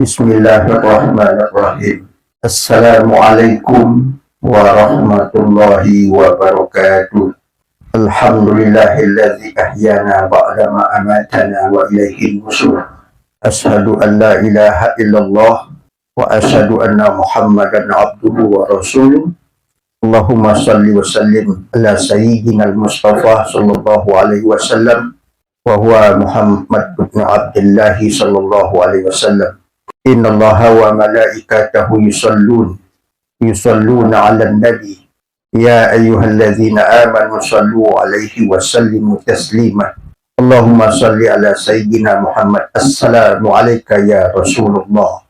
Bismillahirrahmanirrahim. Assalamualaikum warahmatullahi wabarakatuh. Alhamdulillahilladzi ahyana ba'dama amatana wa ilaihin nusyur. Asyhadu an la ilaha illallah wa asyhadu anna Muhammadan abduhu wa rasuluh. Allahumma salli wa sallim ala sayyidina al-Mustafa sallallahu alaihi wasallam wa huwa Muhammad ibn Abdullah sallallahu alaihi wasallam. Inna Allaha wa malaikatahu yusalluna 'alan nabi ya ayyuhalladzina amanu sallu 'alaihi wa sallimu taslima. Allahumma salli ala sayyidina Muhammad. Assalamu alayka ya Rasulullah.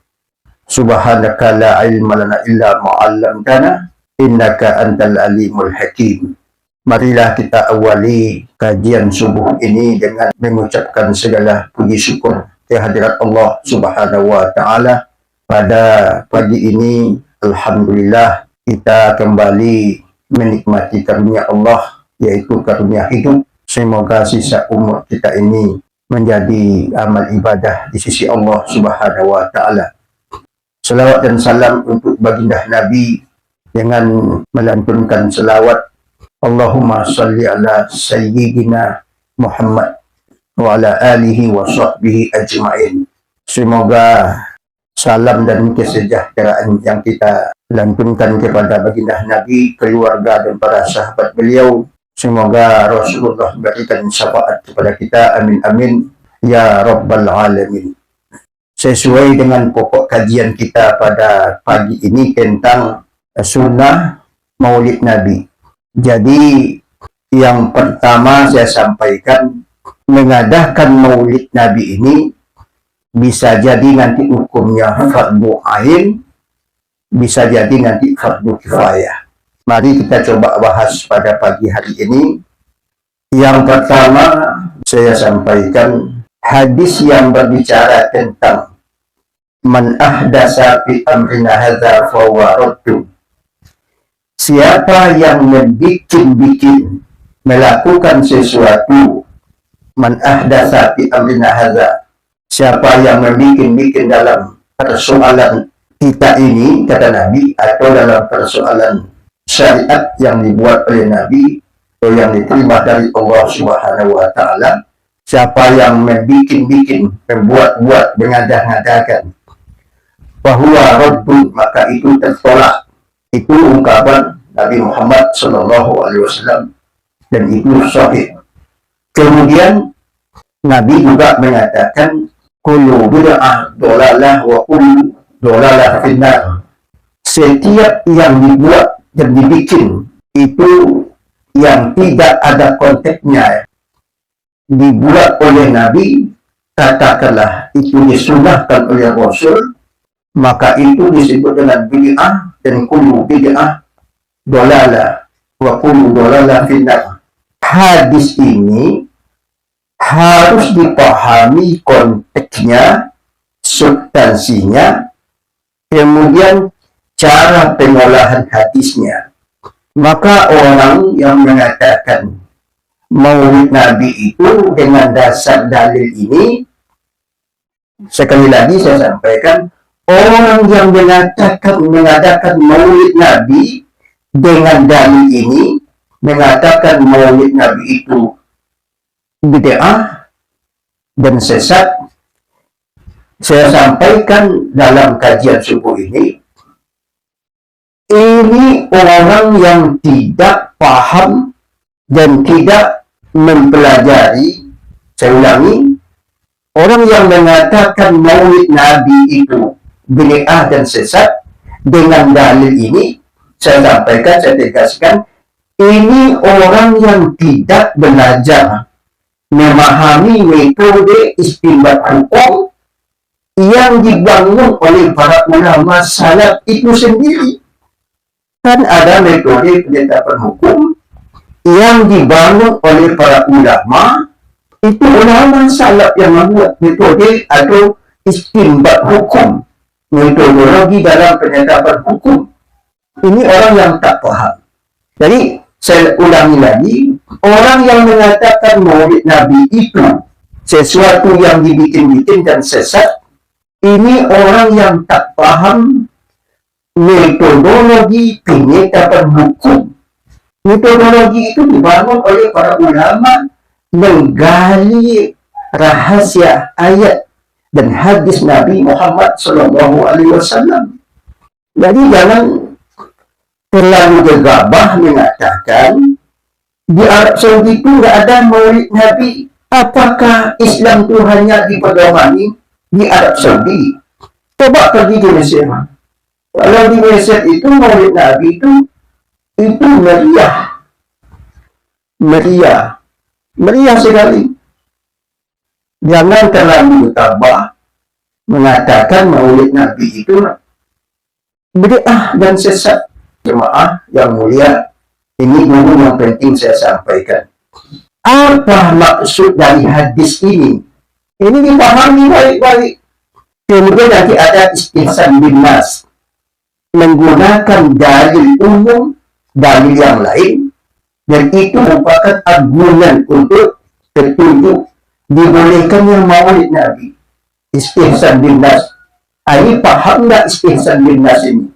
Subhanaka la ilma lana illa ma 'allamtana innaka antal alimul hakim. Marilah kita awali kajian subuh ini dengan mengucapkan segala puji syukur kehadirat Allah Subhanahu wa Ta'ala. Pada pagi ini, alhamdulillah, kita kembali menikmati karunia Allah, yaitu karunia hidup. Semoga sisa umur kita ini menjadi amal ibadah di sisi Allah Subhanahu wa Ta'ala. Selawat dan salam untuk baginda Nabi dengan melantunkan selawat, Allahumma salli ala sayyidina Muhammad wa ala alihi wa sahbihi ajma'in. Semoga salam dan kesejahteraan yang kita lantunkan kepada baginda Nabi, keluarga dan para sahabat beliau, semoga Rasulullah memberikan syafaat kepada kita. Amin amin ya rabbal alamin. Sesuai dengan pokok kajian kita pada pagi ini tentang sunnah maulid Nabi. Jadi yang pertama saya sampaikan, mengadakan maulid Nabi ini bisa jadi nanti hukumnya fardu ain, bisa jadi nanti fardu kifayah. Mari kita coba bahas pada pagi hari ini. Yang pertama saya sampaikan hadis yang berbicara tentang man ahdasa fi amrina hadza fa huwa raddun. Siapa yang membikin melakukan sesuatu, man ahdasa fi amrina hadza, siapa yang membikin dalam persoalan kita ini, kata Nabi, atau dalam persoalan syariat yang dibuat oleh Nabi atau yang diterima dari Allah Subhanahu wa Ta'ala, siapa yang membuat-buat, mengadah-ngadakan, bahwa raddun, maka itu tertolak. Itu ungkapan Nabi Muhammad SAW dan itu sahih. Kemudian Nabi juga mengatakan kullu bid'ah dhalalah wa kullu dhalalah finnar. Setiap yang dibuat dan dibikin itu yang tidak ada konteksnya dibuat oleh Nabi, katakanlah itu disunnahkan oleh Rasul, maka itu disebut dengan bid'ah, dan kullu bid'ah dhalalah wa kullu dhalalah finnar. Hadis ini harus dipahami konteksnya, substansinya, kemudian cara pengolahan hadisnya. Maka orang yang mengatakan maulid Nabi itu dengan dasar dalil ini, sekali lagi saya sampaikan, orang yang mengadakan maulid Nabi dengan dalil ini, mengatakan maulid Nabi itu bid'ah dan sesat. Saya sampaikan dalam kajian subuh ini orang yang tidak paham dan tidak mempelajari. Saya ulangi, orang yang mengatakan maulid Nabi itu bid'ah dan sesat dengan dalil ini, saya sampaikan, saya tegaskan, ini orang yang tidak belajar memahami metode istinbat hukum yang dibangun oleh para ulama salaf itu sendiri. Kan ada metode penetapan hukum yang dibangun oleh para ulama, itu ulama salaf yang membuat metode atau istinbat hukum, metodologi dalam penetapan hukum. Ini orang yang tak paham. Jadi saya ulangi lagi, orang yang mengatakan maulid Nabi itu sesuatu yang dibikin-bikin dan sesat, Ini orang yang tak paham metodologi penetapan hukum. Metodologi itu dibangun oleh para ulama menggali rahasia ayat dan hadis Nabi Muhammad SAW. Jadi jangan terlalu gegabah mengatakan di Arab Saudi itu nggak ada maulid Nabi. Apakah Islam itu hanya dipedomani di Arab Saudi? Coba pergi ke Mesir. Kalau di Mesir itu maulid Nabi itu meriah sekali. Jangan terlalu tabah mengatakan maulid Nabi itu bid'ah dan sesat. Jemaah yang mulia, ini dulu yang penting saya sampaikan. Apa maksud dari hadis ini? Ini dipahami baik-baik. Kemudian nanti ada istihsan bin nas, menggunakan dalil umum, dalil yang lain, dan itu merupakan argumen untuk petunjuk dibolehkannya maulid Nabi. Istihsan bin nas. Ini paham nggak istihsan bin nas ini?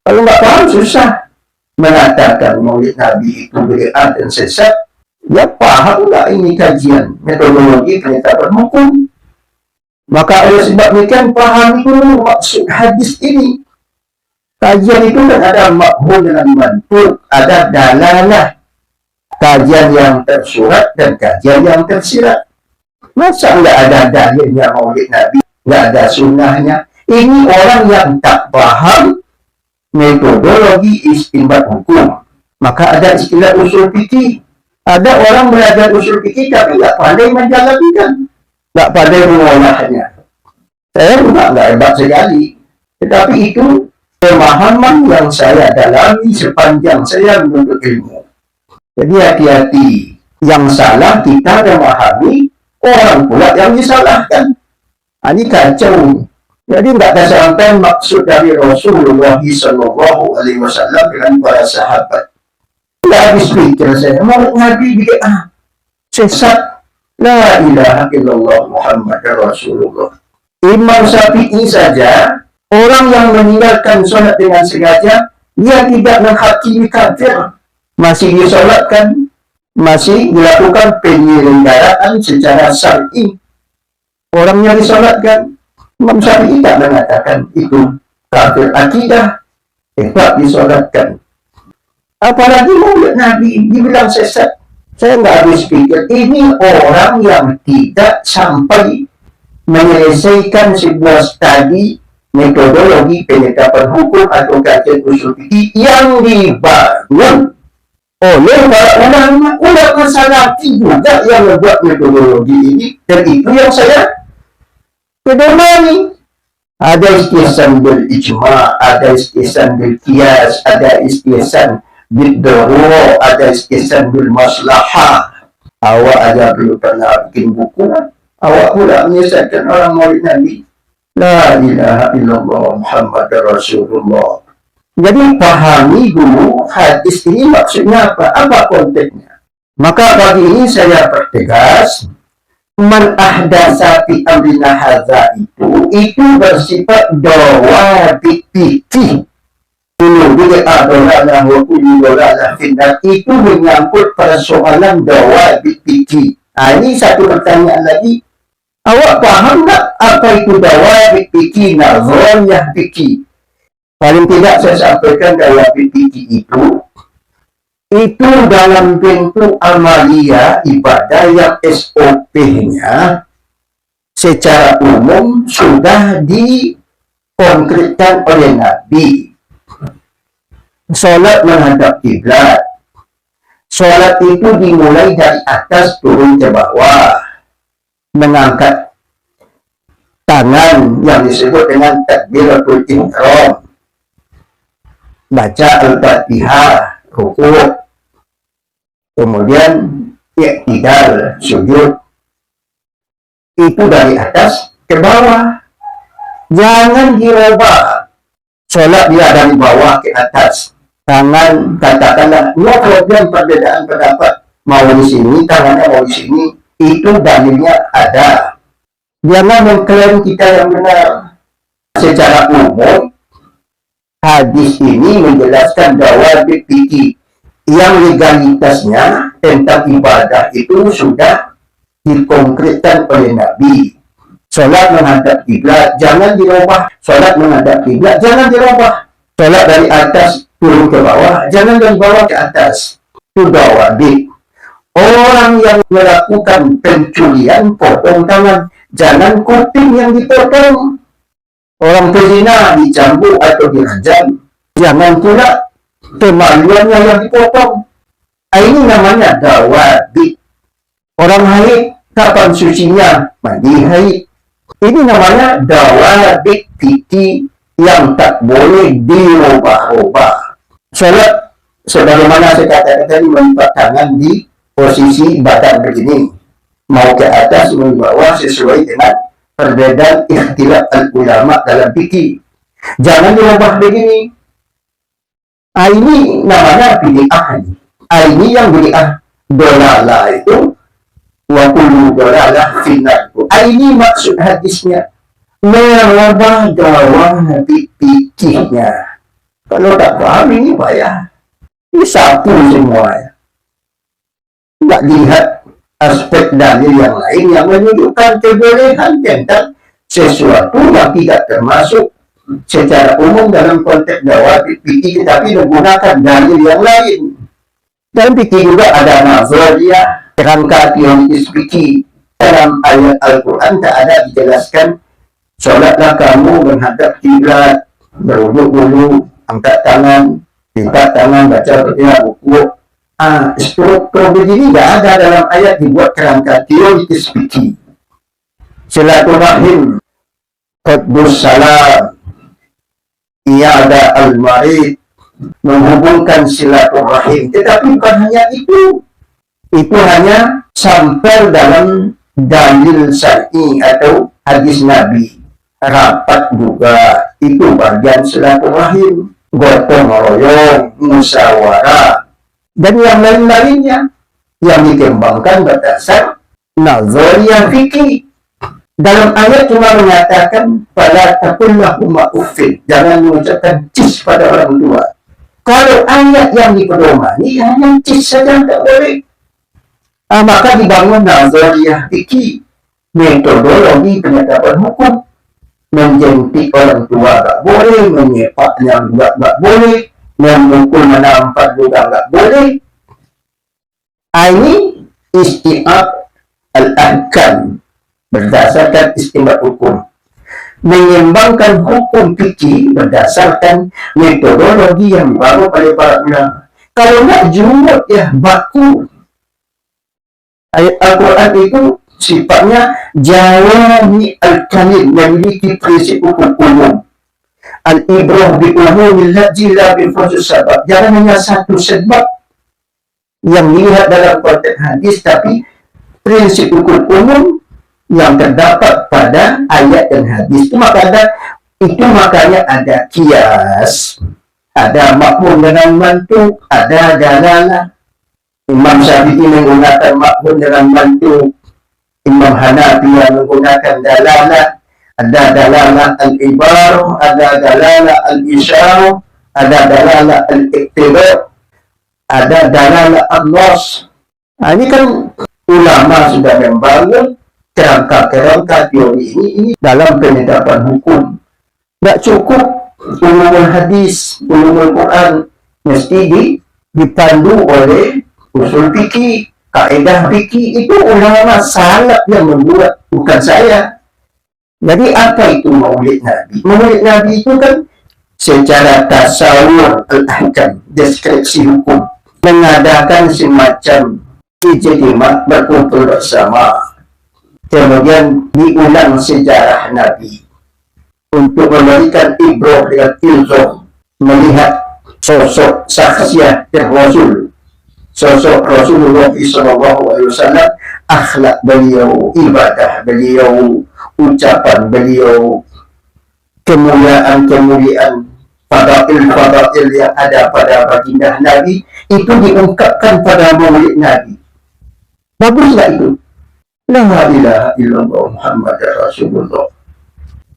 Kalau nggak paham susah mengatakan maulid Nabi itu bid'ah dan sesat. Ya paham nggak ini kajian metodologi penetapan hukum? Maka oleh sebab demikian pahami dulu maksud hadis ini. Kajian itu kan ada makhul dengan mantuk, ada dalalah. Kajian yang tersurat dan kajian yang tersirat. Masa nggak ada dalilnya maulid Nabi, nggak ada sunnahnya? Ini orang yang tak paham metodologi istinbat hukum. Maka ada istilah usul fikih. Ada orang belajar usul fikih tapi nggak pandai menjalankan, nggak pandai mengolahnya. Saya juga nggak hebat sekali, tetapi itu pemahaman yang saya dalami sepanjang saya menuntut ilmu. Jadi hati-hati, yang salah kita memahami, orang pula yang disalahkan. Ini kacau. Jadi nggak sampai maksud dari Rasulullah SAW dengan para sahabat. Nggak habis pikir saya, maulid Nabi bid'ah, sesat. La ilaha illallah Muhammad Rasulullah. Imam Syafi'i saja, orang yang meninggalkan sholat dengan sengaja, dia tidak menghakimi kafir. Masih disolatkan, masih dilakukan penyelenggaraan secara syar'i. Orangnya disolatkan. Imam Syafi'i tidak mengatakan itu kafir akidah, tetap disolatkan. Apalagi maulid Nabi dibilang sesat. Saya nggak habis pikir, ini orang yang tidak sampai menyelesaikan sebuah studi metodologi penetapan hukum atau kajian usul fikih yang dibangun oleh para ulama salafi juga yang membuat metodologi ini, dan itu yang saya pedomani. Ada istihsan bil ijma, ada istihsan bil qiyas, ada istihsan bil darurah, ada istihsan bil maslahah. Awak aja belum pernah bikin buku, awak pula menyesatkan orang maulid Nabi. La ilaha illallah Muhammad Rasulullah. Jadi pahami dulu hadis ini maksudnya apa konteksnya. Maka pagi ini saya pertegas, man ahdasa fi amrina hadza itu bersifat dawabit fikih. Itu menyangkut persoalan dawabit fikih. Ini satu pertanyaan lagi. Awak paham nggak apa itu dawabit fikih, nazariyah fikih? Paling tidak saya sampaikan dawabit fikih itu dalam bentuk amalia ibadah yang SOP-nya secara umum sudah dikonkretkan oleh Nabi. Sholat menghadap kiblat. Sholat itu dimulai dari atas turun ke bawah. Mengangkat tangan yang disebut dengan takbiratul ihram. Baca Al-Fatihah, rukuk. Kemudian i'tidal, sujud. Itu dari atas ke bawah. Jangan dirubah. Sholat dia dari bawah ke atas. Tangan, katakanlah, no problem perbedaan pendapat. Mau di sini, tangannya mau di sini. Itu dalilnya ada. Jangan mengklaim kita yang benar. secara umum, hadis ini menjelaskan bahwa fikih yang legalitasnya tentang ibadah itu sudah dikonkretkan oleh Nabi. Sholat menghadap kiblat, jangan dirubah. Sholat menghadap kiblat, jangan dirubah. Sholat dari atas turun ke bawah, jangan dari bawah ke atas. Sudah wajib. Orang yang melakukan pencurian, potong tangan. Jangan kuping yang dipotong. Orang pezina dicambuk atau dirajam. Jangan pula kemaluannya yang dipotong. Ini namanya dawabit. Orang haid, kapan sucinya? Mandi haid. Ini namanya dawabit fikih yang tak boleh dirubah-rubah. Sholat, sebagaimana saya katakan tadi, melipat tangan di posisi badan begini, mau ke atas, mau ke bawah, sesuai dengan perbedaan ikhtilaf al-ulama dalam fikih. Jangan dirubah begini. Ini namanya bid'ah. Ini yang bid'ah dolalah itu, wa kullu dolalah finnar. Ini maksud hadisnya, merubah dawabit fikihnya. Kalau tak paham ini payah. Ini satu semuanya. Tidak dilihat aspek dalil yang lain yang menunjukkan kebolehan tentang sesuatu yang tidak termasuk secara umum dalam konteks dawabit fikih, tapi menggunakan dalil yang lain. Dalam fikih juga ada nazariyah, kerangka teoritis fikih. Dalam ayat Al-Quran tak ada dijelaskan sholatlah kamu menghadap kiblat, berwuduk dulu, angkat tangan, lipat tangan, baca buku. Struktur begini tidak ada dalam ayat, dibuat kerangka teoritis fikih. Silaturahim, qadbus salam, i'adah al-marid, menghubungkan silaturahim. Tetapi bukan hanya itu hanya sampel dalam dalil syar'i atau hadis Nabi. Rapat juga itu bagian silaturahim, gotong royong, musyawarah, dan yang lain-lainnya yang dikembangkan berdasar nazariyah fikih. Dalam ayat cuma mengatakan fala taqul lahuma uffin, jangan mengucapkan cis pada orang tua. Kalau ayat yang dipedomani hanya cis saja tidak boleh. Maka dibangun nazariyah fikih, metodologi penetapan hukum. Menjentik orang tua tak boleh, menyepaknya juga tak boleh, memukul menampak juga nggak boleh. Ini isti'ab al-ahkam berdasarkan istimbat hukum, mengembangkan hukum fikih berdasarkan metodologi yang dibangun oleh para ulama. Kalau nggak jumut ya baku. Ayat Al-Quran itu sifatnya jawami al-kalim, memiliki prinsip hukum umum. Al-ibrah bi'umumil lafzi la bi-khusus sabab. Jangan hanya satu sebab yang dilihat dalam konteks hadis, tapi prinsip hukum umum yang terdapat pada ayat dan hadis. Itu makanya ada kias, ada makmum dengan mantuk, ada dalalah. Imam Syafi'i menggunakan makmum dengan mantuk, Imam Hanafi menggunakan dalalah. Ada dalalah al-ibarah, ada dalalah al-isyarah, ada dalalah al-iqtibar, ada dalalah al-nas. Ini kan ulama sudah membangun kerangka-kerangka teori ini dalam penetapan hukum. Tidak cukup ulumul hadis, ulumul Quran, mesti dipandu oleh usul fikih, kaidah fikih. Itu ulama salaf yang membuat, bukan saya. Jadi apa itu maulid Nabi? Maulid Nabi itu kan secara tasawur al-ahkam, deskripsi hukum, mengadakan semacam ijtima, berkumpul bersama, kemudian diulang sejarah Nabi untuk memberikan ibrah dengan ilzam, melihat sosok saksiah Rasul, sosok Rasulullah SAW, akhlak beliau, ibadah beliau, ucapan beliau, kemuliaan-kemuliaan, fadail-fadail yang ada pada baginda Nabi, itu diungkapkan pada maulid Nabi. Bagus nggak itu? La ilaha illallah Muhammad Rasulullah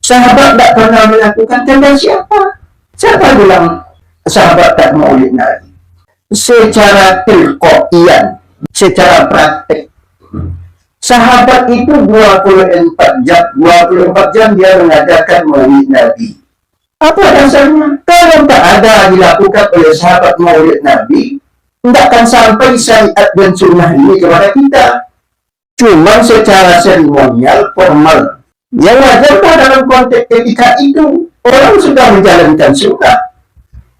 Sahabat tak pernah melakukan, tanda siapa? Siapa bilang sahabat tak maulid Nabi? Secara tilqaiyan, secara praktek. Sahabat itu 24 jam dia mengadakan maulid Nabi. Apa dasarnya? Kalau tak ada dilakukan oleh sahabat maulid Nabi, tidak akan sampai syariat dan sunnah ini kepada kita. Cuma secara seremonial, formal. Yang wajar dalam konteks etika itu, orang sudah menjalankan sunnah.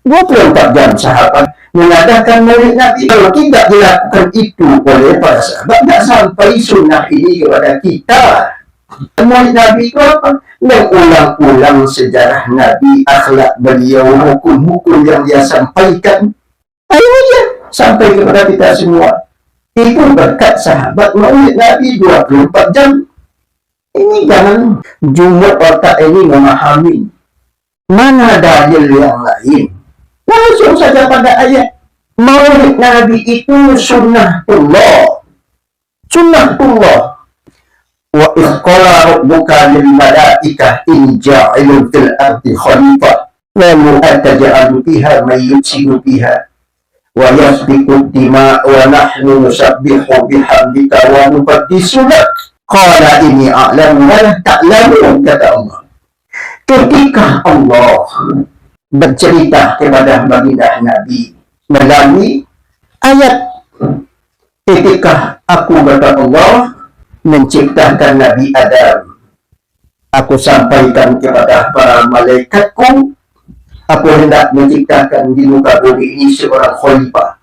24 jam sahabat mengadakan maulid Nabi. Kalau tidak dilakukan itu oleh para sahabat, tidak sampai sunnah ini kepada kita. Maulid Nabi itu apa? Mengulang-ulang sejarah Nabi, akhlak beliau, hukum-hukum yang dia sampaikan. Ini dia sampai kepada kita semua. Itu berkat sahabat maulid Nabi 24 jam. Ini jangan jumlah otak ini memahami. Mana dalil yang lain? Langsung saja pada ayat. Maulid Nabi itu sunnatullah. Sunnatullah. Wa iqala rabbuka lil malaikah in ja'ilun fil ardi khalifah lalu ataj'alu fiha man yufsidu fiha wa yasbiqu dima wa nahnu nusabbihu bihamdika wa nuqaddisu lak qala inni a'lamu wa la ta'lamun, kata Allah. Ketika Allah bercerita kepada baginda Nabi melalui ayat, ketika aku berkata Allah menciptakan Nabi Adam, aku sampaikan kepada para malaikatku, aku hendak menciptakan di muka bumi ini seorang khalifah.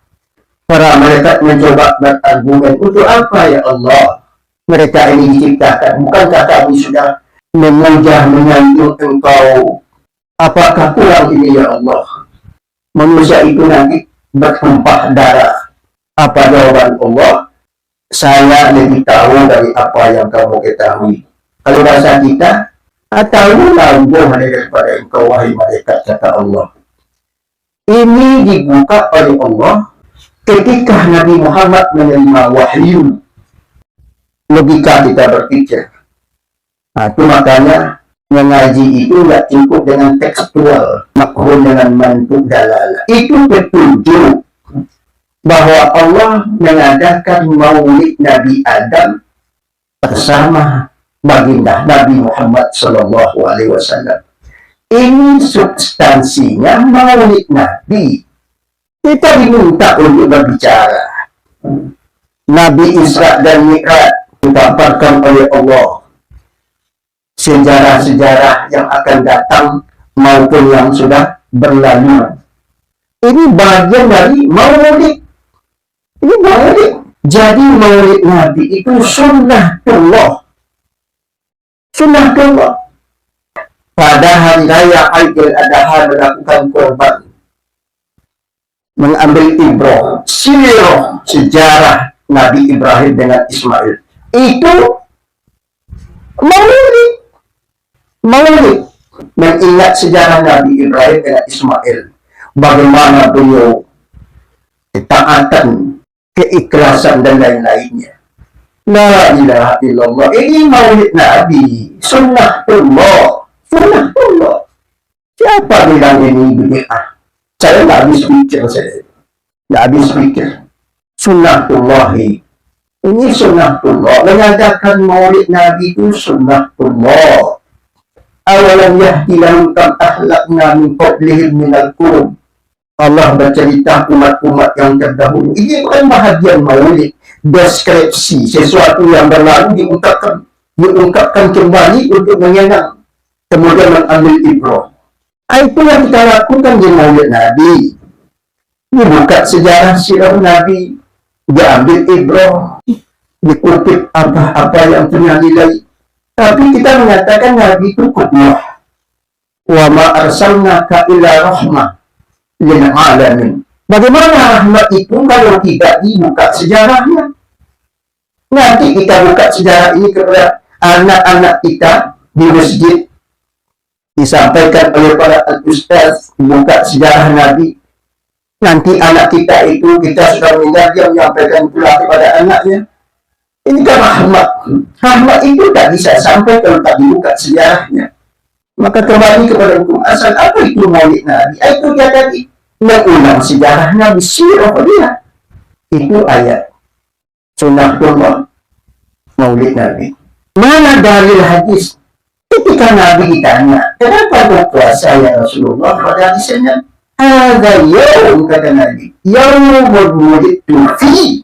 Para malaikat mencoba berargumen, untuk apa ya Allah mereka ini diciptakan? Bukankah kami sudah memuja menyanjung engkau? Apakah kurang ini ya Allah? Manusia itu nanti bertumpah darah. Apa jawaban Allah? Saya lebih tahu dari apa yang kamu ketahui. Kalau bahasa kita, tahu tanggung daripada engkau wahai malaikat, kata Allah. Ini dibuka oleh Allah ketika Nabi Muhammad menerima wahyu. Logika kita berpikir. Itu makanya mengaji itu nggak cukup dengan tekstual, makhum dengan mantuk dalalah. Itu petunjuk bahwa Allah mengadakan maulid Nabi Adam bersama baginda Nabi Muhammad Sallallahu Alaihi Wasallam. Ini substansinya maulid Nabi. Kita diminta untuk berbicara. Nabi Isra dan Mi'raj dipaparkan oleh Allah. Sejarah-sejarah yang akan datang maupun yang sudah berlalu. Ini bagian dari maulid. Ini maulid. Jadi maulid Nabi itu sunnatullah. Sunnatullah. Pada hari raya Aidil Adha melakukan korban. Mengambil ibrah. Sirah sejarah Nabi Ibrahim dengan Ismail. Itu maulid. Maulid. Mengingat sejarah Nabi Ibrahim dengan Ismail. Bagaimana beliau ketaatan, keikhlasan dan lain-lainnya. La ilaha illallah. Ini maulid Nabi. Sunnatullah. Sunnatullah. Siapa bilang ini bid'ah? Saya nggak habis pikir. Nggak habis pikir. Sunnatullahi. Ini sunnatullah. Mengadakan maulid Nabi itu sunnatullah. Awalam yahdi lahum kam ahlakna min qablihim minal qurun. Allah bercerita umat-umat yang terdahulu. Ini bukan bahagian maulid, deskripsi sesuatu yang berlalu diungkapkan kembali untuk mengenang, kemudian mengambil ibrah. Itu yang kita lakukan di maulid Nabi. Ini buka sejarah sirah Nabi, diambil ibrah, dikutip apa-apa yang punya nilai. Tapi kita mengatakan Nabi itu qudwah. Wa ma arsalnaka illa rahmah lil alamin. Bagaimana rahmat itu kalau tidak dibuka sejarahnya? Nanti kita buka sejarah ini kepada anak-anak kita di masjid, disampaikan oleh para ustaz, buka sejarah Nabi. Nanti anak kita itu, kita sudah meninggal, dia menyampaikan pula kepada anaknya. Ini kan rahmat. Rahmat itu tak bisa sampai kalau tak dibuka sejarahnya. Maka kembali kepada hukum asal, apa itu maulid Nabi? Itu dia tadi mengulang sejarah Nabi, sirah dia. Itu ayat sunnatullah maulid Nabi. Mana dalil hadis? Ketika Nabi ditanya, kenapa berpuasa ya Rasulullah? Pada hadisnya, ada yaum, kata Nabi, yaumul wulidtu fi.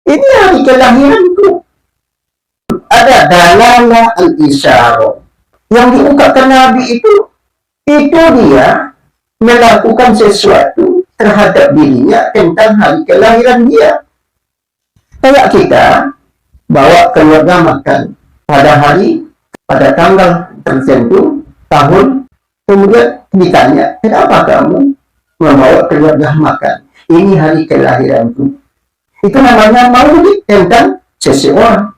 Ini hari kelahiranku. Ada dalalah al-isyarah yang diungkapkan Nabi itu dia melakukan sesuatu terhadap dirinya tentang hari kelahiran dia. Kayak kita bawa keluarga makan pada tanggal tertentu tahun, kemudian ditanya, kenapa kamu membawa keluarga makan? Ini hari kelahiranku. Itu namanya maulid tentang seseorang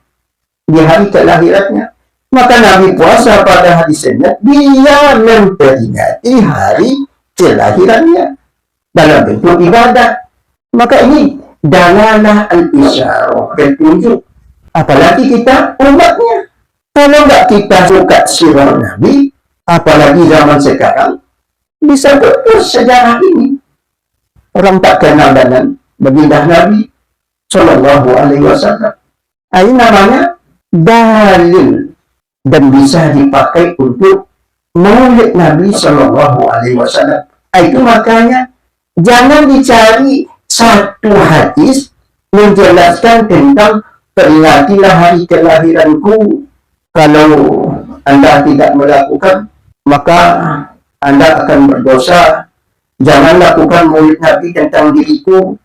di hari kelahirannya. Maka Nabi puasa pada hari Senin, dia memperingati hari kelahirannya dalam bentuk ibadah. Maka ini dalalah al-isyarah, petunjuk. Apalagi kita umatnya. Kalau nggak kita suka sirah Nabi, apalagi zaman sekarang, bisa betul sejarah ini. Orang tak kenal dengan baginda Nabi Sallallahu Alaihi Wasallam. Ini namanya dalil dan bisa dipakai untuk maulid Nabi Sallallahu Alaihi Wasallam. Itu makanya jangan dicari satu hadis menjelaskan tentang peringatilah hari kelahiranku. Kalau Anda tidak melakukan, maka Anda akan berdosa. Jangan lakukan maulid Nabi tentang diriku,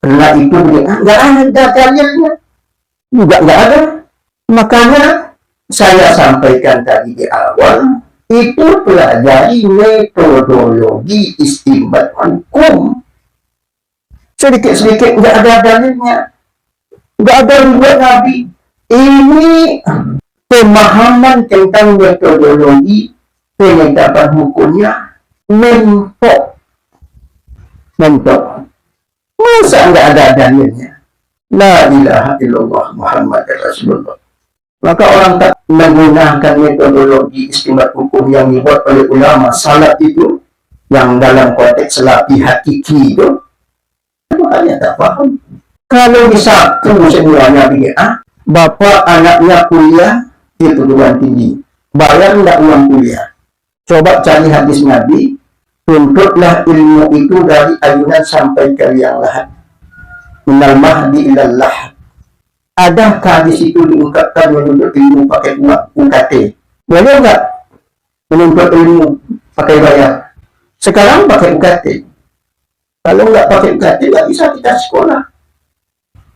karena itu nggak ada dalilnya, juga nggak ada. Makanya saya sampaikan tadi di awal, itu pelajari metodologi istinbat hukum. Sedikit-sedikit nggak ada dalilnya, nggak ada riwayat Nabi. Ini pemahaman tentang metodologi penetapan hukumnya mentok. Masa nggak ada dalilnya? La ilaha illallah Muhammad Rasulullah. Maka orang tak menggunakan metodologi istinbat hukum yang dibuat oleh ulama salaf itu, yang dalam konteks salafi hakiki itu, makanya tak paham. Kalau disatu semuanya bid'ah, bapak anaknya kuliah di perguruan tinggi, bayar nggak uang kuliah? Coba cari hadis Nabi, tuntutlah ilmu itu dari ayunan sampai ke liang lahat. Minal mahdi ilal lahad. Adakah di situ diungkapkan menuntut ilmu pakai uang UKT? Boleh nggak menuntut ilmu pakai bayar? Sekarang pakai UKT. Kalau nggak pakai UKT, nggak bisa kita sekolah.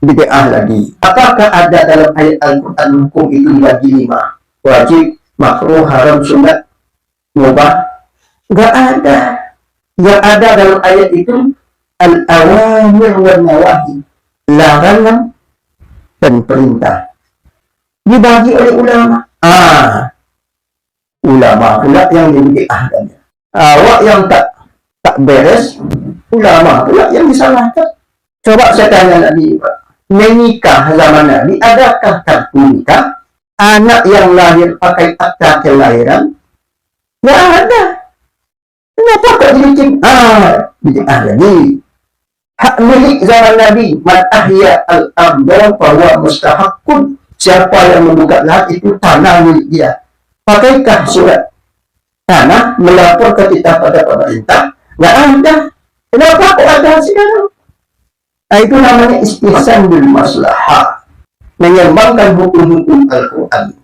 Bid'ah lagi. Apakah ada dalam ayat Al-Quran hukum itu dibagi 5? Wajib, makruh, haram, sunat, mubah? Nggak ada. Yang ada dalam ayat itu al-awamir wa nawahi, larangan dan perintah, dibagi oleh ulama. Ulama pula yang dibid'ahkannya. Awak yang tak beres, ulama pula yang disalahkan. Coba saya tanya Nabi, menikah zaman Nabi, adakah kartu nikah? Anak yang lahir pakai akta kelahiran? Nggak ada. Kenapa kok dibikin bid'ah lagi? Hak milik zaman Nabi, man ahya al-ardha fahuwa mustahaqqun. Siapa yang membuka lahat itu tanah milik dia. Pakaikah surat tanah melapor ke kita pada pemerintah? Nggak ada. Kenapa kok ada sekarang? Itu namanya istihsan bil maslahah, menyembangkan hukum-hukum Al-Quran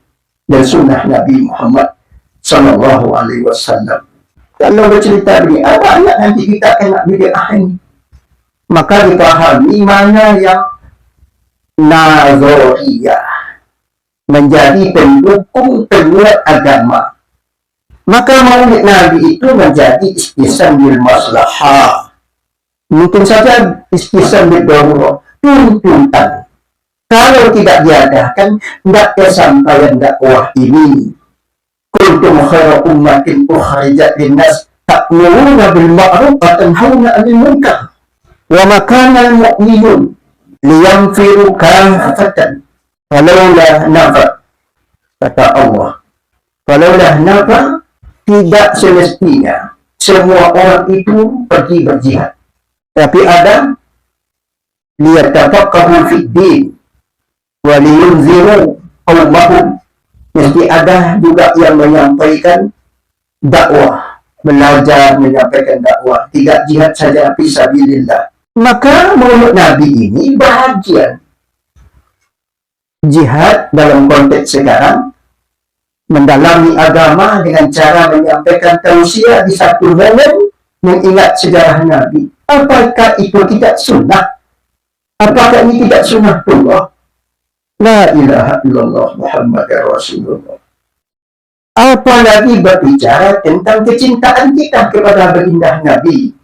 dan sunnah Nabi Muhammad Sallallahu Alaihi Wasallam. Kalau bercerita begini, apa anak nanti kita kena bid'ah ini? Maka dipahami mana yang nazariyah, menjadi pendukung penguat agama. Maka maulid Nabi itu menjadi istihsan bil maslahah. Mungkin saja istihsan bil darurah, tuntutan. Kalau tidak diadakan, tidak kesampaian dakwah ini. Kuntum khaira ummatin ukhrijat linnas ta'muruna bil ma'ruf wa tanhauna 'anil munkar. Wa ma kana al-mu'minun liyanfiru kaffatan falawla nafar, kata Allah, Kalaulah nafal, tidak semestinya semua orang itu pergi berjihad. Tapi ada liyatafaqahu fid din wa liyunziru qaumahum. Mesti ada juga yang menyampaikan dakwah, belajar menyampaikan dakwah, tidak jihad saja fisabilillah. Maka menurut Nabi ini bahagian jihad dalam konteks sekarang, mendalami agama dengan cara menyampaikan tausiah di satu momen, mengingat sejarah Nabi. Apakah itu tidak sunnah? Apakah ini tidak sunnatullah? La ilaha illallah Muhammad Rasulullah. Apalagi berbicara tentang kecintaan kita kepada baginda Nabi,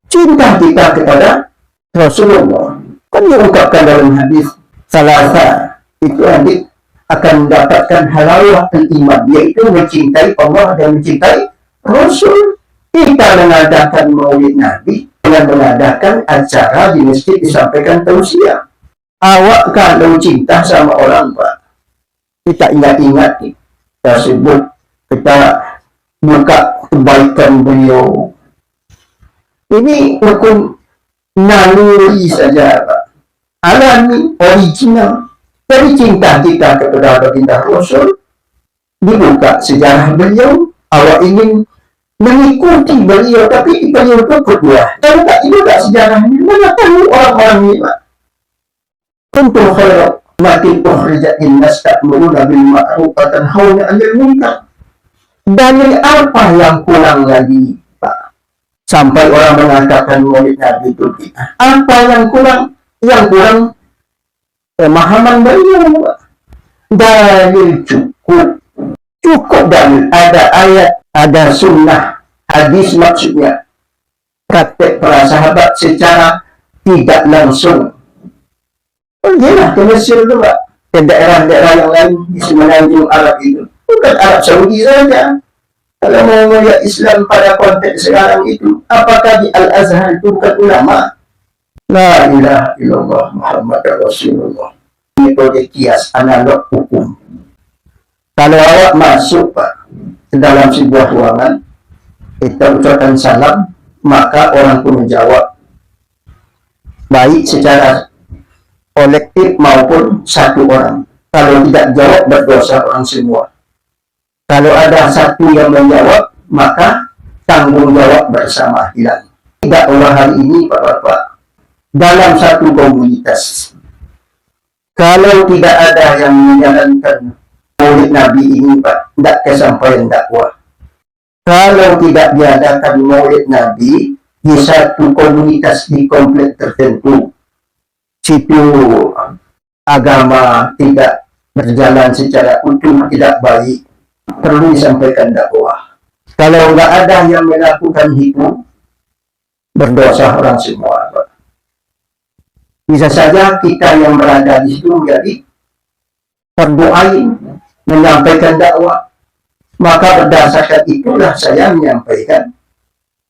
cinta kita kepada Rasulullah. Kan diungkapkan dalam hadis salasa, itu hadis akan mendapatkan halawah iman, yaitu mencintai Allah dan mencintai Rasul. Kita mengadakan maulid Nabi dengan mengadakan acara di masjid disampaikan tausiah. Awak kalau cinta sama orang, Pak, kita ingat-ingat, kita sebut, kita buka kebaikan beliau. Ini hukum naluri saja, Pak, alami, original. Dari cinta kita kepada baginda Rasul, dibuka sejarah beliau. Awak ingin mengikuti beliau, tapi beliau itu kedua. Kalau tak dibuka sejarahnya, mana tahu orang-orang ini, Pak. Kuntum khairat makin ukhrijat linnas ta'muruna bil ma'ruf wa tanhauna 'anil munkar. Dalil apa yang kurang lagi, Pak? Sampai orang mengatakan maulid Nabi itu bid'ah. Apa yang kurang? Yang kurang pemahaman beliau, Pak. Dalil cukup dalil. Ada ayat, ada sunnah, hadis maksudnya. Praktek para sahabat secara tidak langsung. Pergilah ke Mesir dulu, Pak, ke daerah-daerah yang lain di semenanjung Arab itu. Bukan Arab Saudi saja. Kalau mau melihat Islam pada konteks sekarang itu, apakah di Al-Azhar itu bukan ulama? La ilaha illallah Muhammad Rasulullah. Metode kias analog hukum. Kalau awak masuk, Pak, ke dalam sebuah ruangan, kita ucapkan salam, maka orang pun menjawab, baik secara kolektif maupun satu orang. Kalau tidak jawab, berdosa orang semua. Kalau ada satu yang menjawab, maka tanggung jawab bersama hilang. Tidak Allah hari ini, Bapak-Bapak, dalam satu komunitas, kalau tidak ada yang menjalankan maulid Nabi ini, Pak, tidak kesampaian dakwah. Kalau tidak diadakan maulid Nabi di satu komunitas di komplek tertentu, situ agama tidak berjalan secara utuh, tidak baik, perlu disampaikan dakwah. Kalau nggak ada yang melakukan itu, berdosa orang semua, Pak. Bisa saja kita yang berada di situ menjadi berdoain, menyampaikan dakwah. Maka berdasarkan itulah saya menyampaikan,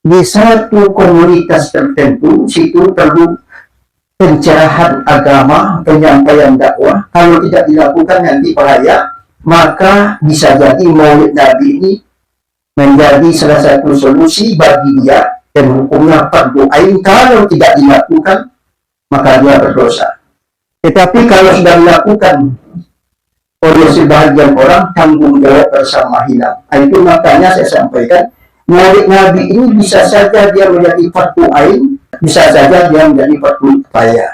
di satu komunitas tertentu, situ perlu pencerahan agama, penyampaian dakwah. Kalau tidak dilakukan nanti bahaya, maka bisa jadi maulid Nabi ini menjadi salah satu solusi bagi dia, dan hukumnya fardu ain. Kalau tidak dilakukan, maka dia berdosa. Tetapi kalau sudah dilakukan oleh sebahagian orang, tanggung jawab bersama hilang. Itu makanya saya sampaikan, maulid Nabi ini bisa saja dia menjadi fardu ain, bisa saja dia menjadi fardu kifayah.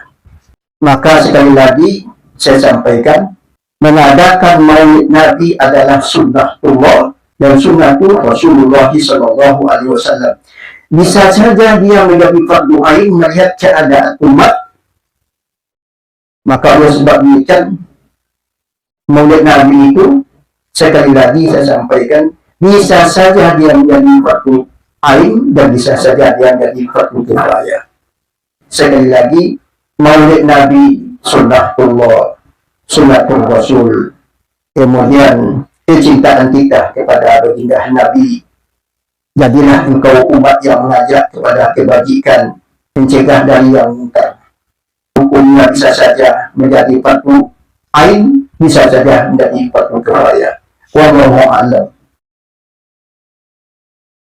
Maka sekali lagi saya sampaikan, mengadakan maulid Nabi adalah sunnatullah dan sunnatul Rasulullah SAW. Bisa saja dia menjadi fardu ain melihat keadaan umat. Maka oleh sebab demikian, maulid Nabi itu sekali lagi saya sampaikan, bisa saja dia menjadi fardu ain dan bisa saja dia menjadi fardu kifayah. Sekali lagi, maulid Nabi sunnatullah, sunnatul Rasul. Kemudian kecintaan kita kepada baginda Nabi. Jadilah engkau umat yang mengajak kepada kebajikan, mencegah dari yang munkar. Hukumnya bisa saja menjadi fardu ain, bisa saja menjadi fardu kifayah. Wallahu a'lam.